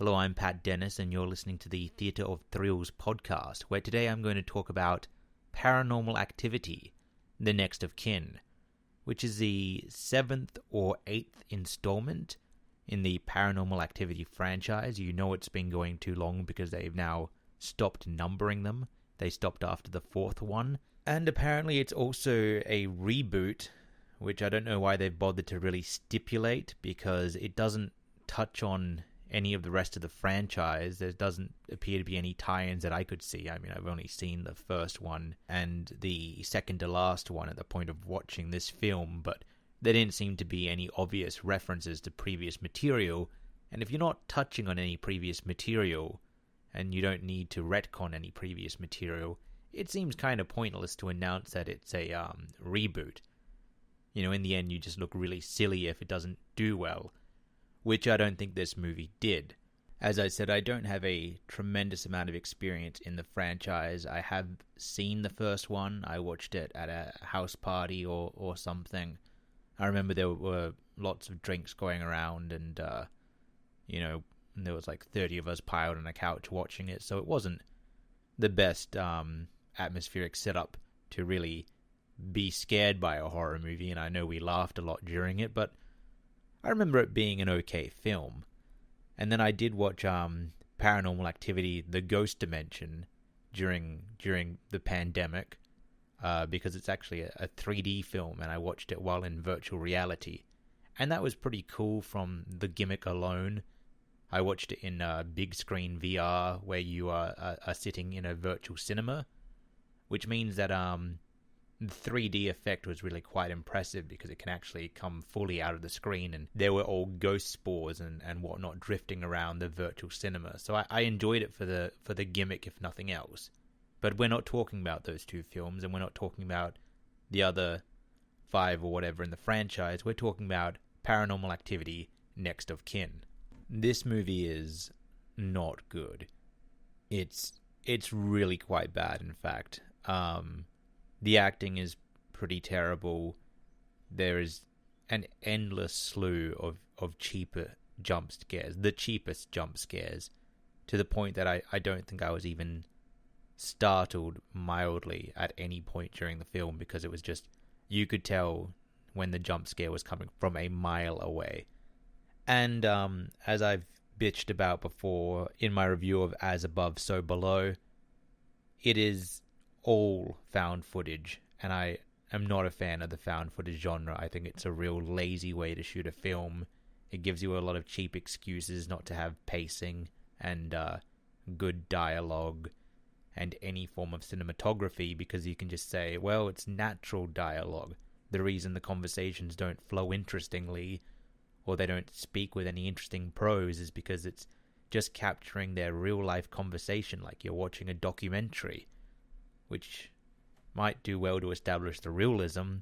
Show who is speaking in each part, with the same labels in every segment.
Speaker 1: Hello, I'm Pat Dennis, and you're listening to the Theatre of Thrills podcast, where today I'm going to talk about Paranormal Activity, The Next of Kin, which is the 7th or 8th installment in the Paranormal Activity franchise. You know it's been going too long because they've now stopped numbering them. They stopped after the 4th one. And apparently it's also a reboot, which I don't know why they've bothered to really stipulate, because it doesn't touch on any of the rest of the franchise. There doesn't appear to be any tie-ins that I could see. I mean, I've only seen the first one and the second to last one at the point of watching this film, but there didn't seem to be any obvious references to previous material. And if you're not touching on any previous material, and you don't need to retcon any previous material, it seems kind of pointless to announce that it's a reboot. You know, in the end, you just look really silly if it doesn't do well, which I don't think this movie did. As I said, I don't have a tremendous amount of experience in the franchise. I have seen the first one. I watched it at a house party or something. I remember there were lots of drinks going around, and, there was like 30 of us piled on a couch watching it, so it wasn't the best atmospheric setup to really be scared by a horror movie, and I know we laughed a lot during it, but I remember it being an okay film. And then I did watch Paranormal Activity: The Ghost Dimension during the pandemic, because it's actually a 3D film, and I watched it while in virtual reality. And that was pretty cool from the gimmick alone. I watched it in big screen VR, where you are sitting in a virtual cinema, which means that the 3D effect was really quite impressive because it can actually come fully out of the screen, and there were all ghost spores and whatnot drifting around the virtual cinema. So I enjoyed it for the gimmick, if nothing else. But we're not talking about those two films, and we're not talking about the other 5 or whatever in the franchise. We're talking about Paranormal Activity: Next of Kin. This movie is not good. It's really quite bad, in fact. The acting is pretty terrible. There is an endless slew of cheaper jump scares, the cheapest jump scares, to the point that I don't think I was even startled mildly at any point during the film, because it was just, you could tell when the jump scare was coming from a mile away. And as I've bitched about before in my review of As Above, So Below, it is all found footage, and I am not a fan of the found footage genre. I think it's a real lazy way to shoot a film. It gives you a lot of cheap excuses not to have pacing and good dialogue and any form of cinematography, because you can just say, well, it's natural dialogue. The reason the conversations don't flow interestingly, or they don't speak with any interesting prose, is because it's just capturing their real-life conversation like you're watching a documentary, which might do well to establish the realism,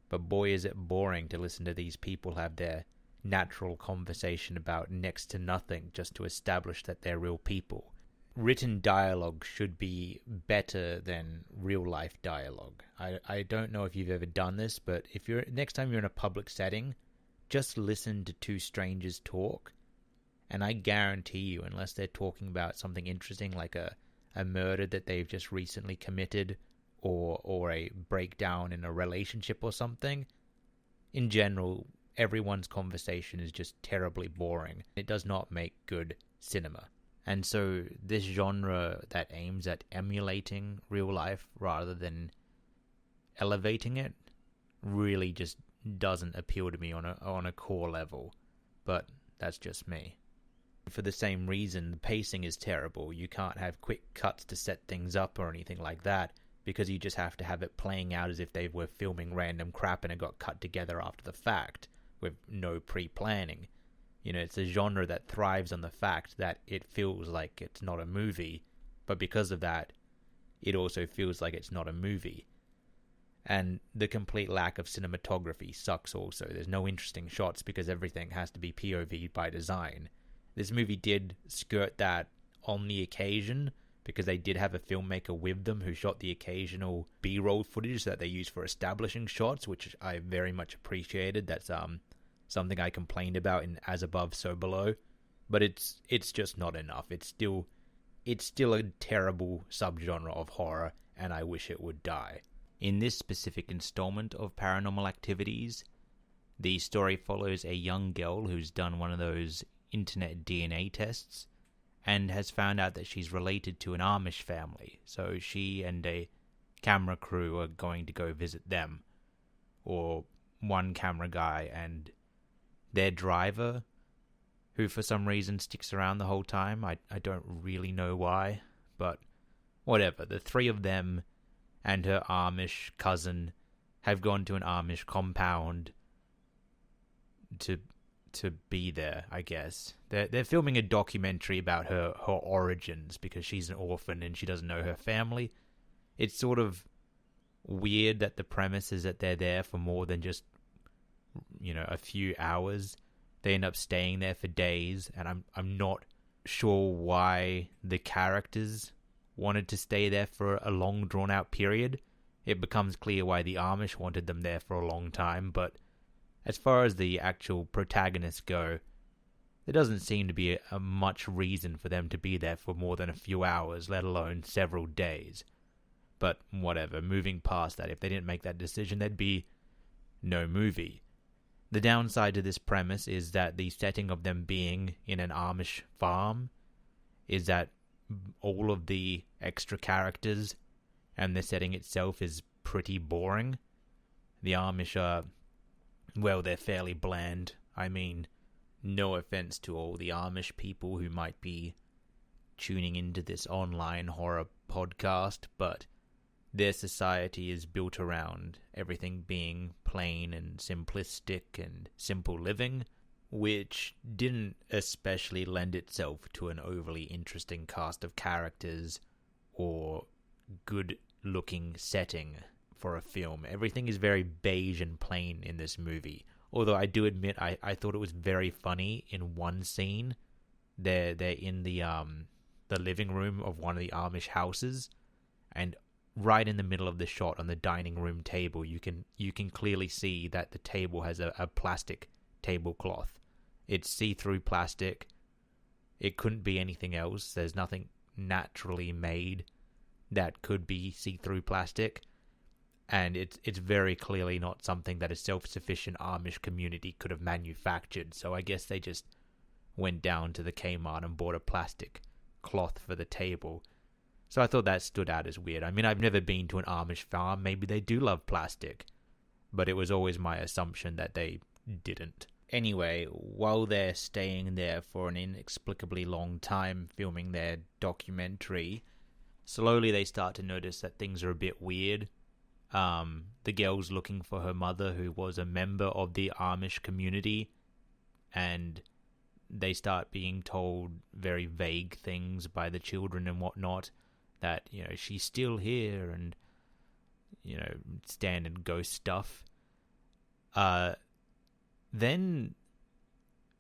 Speaker 1: but boy is it boring to listen to these people have their natural conversation about next to nothing just to establish that they're real people. Written dialogue should be better than real-life dialogue. I don't know if you've ever done this, but if next time you're in a public setting, just listen to 2 strangers talk, and I guarantee you, unless they're talking about something interesting like a murder that they've just recently committed, or a breakdown in a relationship or something, in general, everyone's conversation is just terribly boring. It does not make good cinema. And so this genre that aims at emulating real life rather than elevating it really just doesn't appeal to me on a core level. But that's just me. For the same reason, the pacing is terrible. You can't have quick cuts to set things up or anything like that, because you just have to have it playing out as if they were filming random crap and it got cut together after the fact with no pre-planning. You know, it's a genre that thrives on the fact that it feels like it's not a movie, but because of that, it also feels like it's not a movie. And the complete lack of cinematography sucks also. There's no interesting shots because everything has to be POV by design. This movie did skirt that on the occasion, because they did have a filmmaker with them who shot the occasional B-roll footage that they used for establishing shots, which I very much appreciated. That's something I complained about in As Above, So Below. but it's just not enough. It's still a terrible subgenre of horror, and I wish it would die. In this specific installment of Paranormal Activities, the story follows a young girl who's done one of those internet DNA tests and has found out that she's related to an Amish family. So she and a camera crew are going to go visit them, or one camera guy and their driver, who for some reason sticks around the whole time. I don't really know why, but whatever. The three of them and her Amish cousin have gone to an Amish compound to be there, I guess. They're filming a documentary about her origins, because she's an orphan and she doesn't know her family. It's sort of weird that the premise is that they're there for more than just, a few hours. They end up staying there for days, and I'm not sure why the characters wanted to stay there for a long, drawn-out period. It becomes clear why the Amish wanted them there for a long time, but as far as the actual protagonists go, there doesn't seem to be a much reason for them to be there for more than a few hours, let alone several days. But whatever, moving past that, if they didn't make that decision, there'd be no movie. The downside to this premise is that the setting of them being in an Amish farm is that all of the extra characters and the setting itself is pretty boring. The Amish are, well, they're fairly bland. I mean, no offense to all the Amish people who might be tuning into this online horror podcast, but their society is built around everything being plain and simplistic and simple living, which didn't especially lend itself to an overly interesting cast of characters or good-looking setting for a film. Everything is very beige and plain in this movie. Although I do admit I thought it was very funny in one scene. They're in the living room of one of the Amish houses, and right in the middle of the shot on the dining room table, you can clearly see that the table has a plastic tablecloth. It's see-through plastic. It couldn't be anything else. There's nothing naturally made that could be see-through plastic. And it's very clearly not something that a self-sufficient Amish community could have manufactured. So I guess they just went down to the Kmart and bought a plastic cloth for the table. So I thought that stood out as weird. I mean, I've never been to an Amish farm. Maybe they do love plastic. But it was always my assumption that they didn't. Anyway, while they're staying there for an inexplicably long time filming their documentary, slowly they start to notice that things are a bit weird. The girl's looking for her mother, who was a member of the Amish community, and they start being told very vague things by the children and whatnot, that, she's still here, and, standard ghost stuff. Then,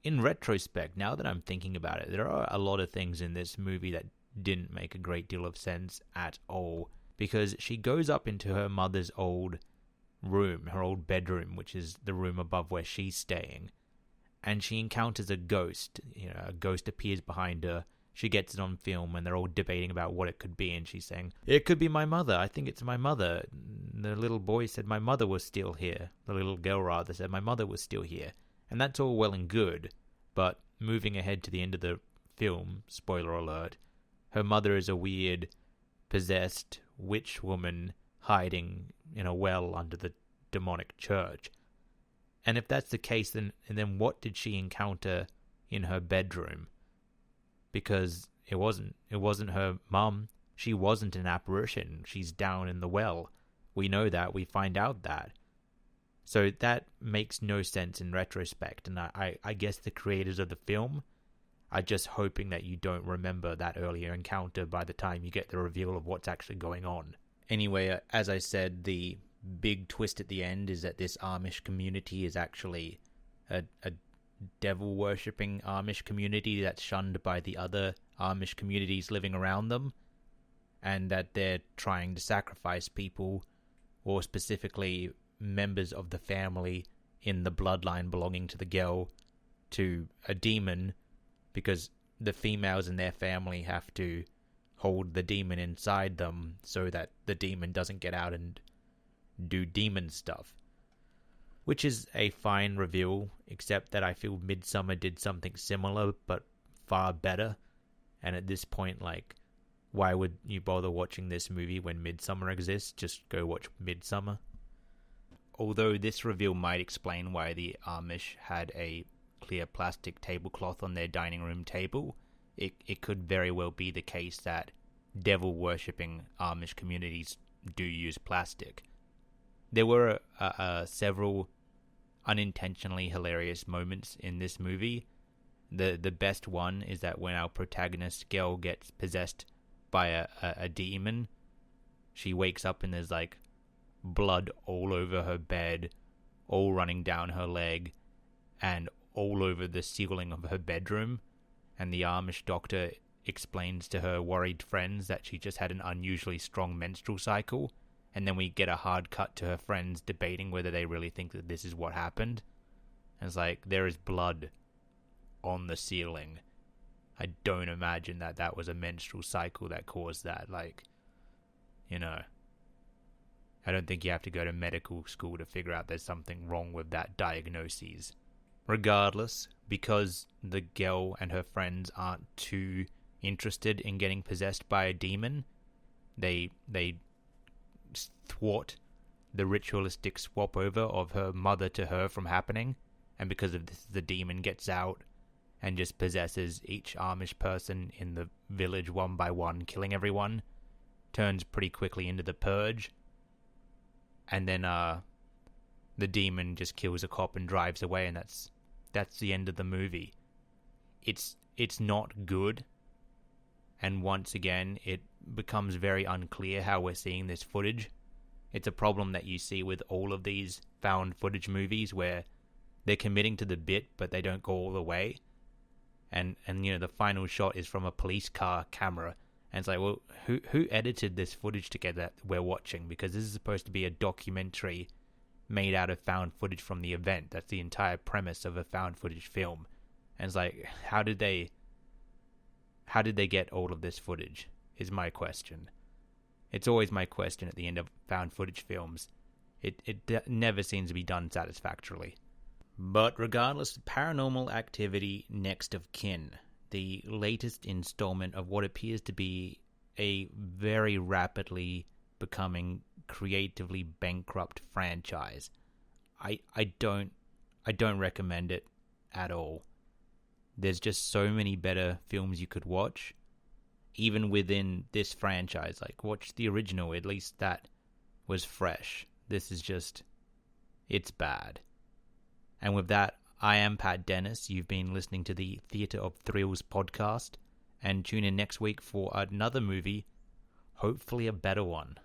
Speaker 1: in retrospect, now that I'm thinking about it, there are a lot of things in this movie that didn't make a great deal of sense at all, because she goes up into her mother's old room, her old bedroom, which is the room above where she's staying, and she encounters a ghost. A ghost appears behind her. She gets it on film, and they're all debating about what it could be, and she's saying, "It could be my mother. I think it's my mother." The little boy said, "My mother was still here." The little girl, rather, said, "My mother was still here." And that's all well and good, but moving ahead to the end of the film, spoiler alert, her mother is a weird, possessed witch woman hiding in a well under the demonic church. And if that's the case, then what did she encounter in her bedroom? Because it wasn't her mum. She wasn't an apparition. She's down in the well. We know that. We find out that. So that makes no sense in retrospect. And I guess the creators of the film are just hoping that you don't remember that earlier encounter by the time you get the reveal of what's actually going on. Anyway, as I said, the big twist at the end is that this Amish community is actually a devil-worshipping Amish community that's shunned by the other Amish communities living around them, and that they're trying to sacrifice people, or specifically members of the family in the bloodline belonging to the girl, to a demon, because the females in their family have to hold the demon inside them so that the demon doesn't get out and do demon stuff. Which is a fine reveal, except that I feel Midsommar did something similar, but far better. And at this point, like, why would you bother watching this movie when Midsommar exists? Just go watch Midsommar. Although this reveal might explain why the Amish had a clear plastic tablecloth on their dining room table, it could very well be the case that devil-worshipping Amish communities do use plastic. There were several unintentionally hilarious moments in this movie. The best one is that when our protagonist girl gets possessed by a demon, she wakes up and there's like blood all over her bed, all running down her leg, and all over the ceiling of her bedroom. And the Amish doctor explains to her worried friends that she just had an unusually strong menstrual cycle. And then we get a hard cut to her friends debating whether they really think that this is what happened. And it's like, there is blood on the ceiling. I don't imagine that that was a menstrual cycle that caused that. Like, you know, I don't think you have to go to medical school to figure out there's something wrong with that diagnosis. Regardless, because the girl and her friends aren't too interested in getting possessed by a demon, they thwart the ritualistic swap over of her mother to her from happening, and because of this, the demon gets out and just possesses each Amish person in the village one by one, killing everyone. Turns pretty quickly into the Purge, and then the demon just kills a cop and drives away, and that's the end of the movie. It's not good, and once again it becomes very unclear how we're seeing this footage. It's a problem that you see with all of these found footage movies where they're committing to the bit but they don't go all the way. And you know, the final shot is from a police car camera, and it's like, well, who edited this footage together that we're watching? Because this is supposed to be a documentary made out of found footage from the event. That's the entire premise of a found footage film. And it's like, how did they get all of this footage is my question. It's always my question at the end of found footage films. It never seems to be done satisfactorily. But regardless, Paranormal Activity Next of Kin, the latest installment of what appears to be a very rapidly becoming creatively bankrupt franchise. I don't recommend it at all. There's just so many better films you could watch, even within this franchise. Like, watch the original, at least that was fresh. This is just, it's bad. And with that, I am Pat Dennis. You've been listening to the Theatre of Thrills podcast, and tune in next week for another movie, hopefully a better one.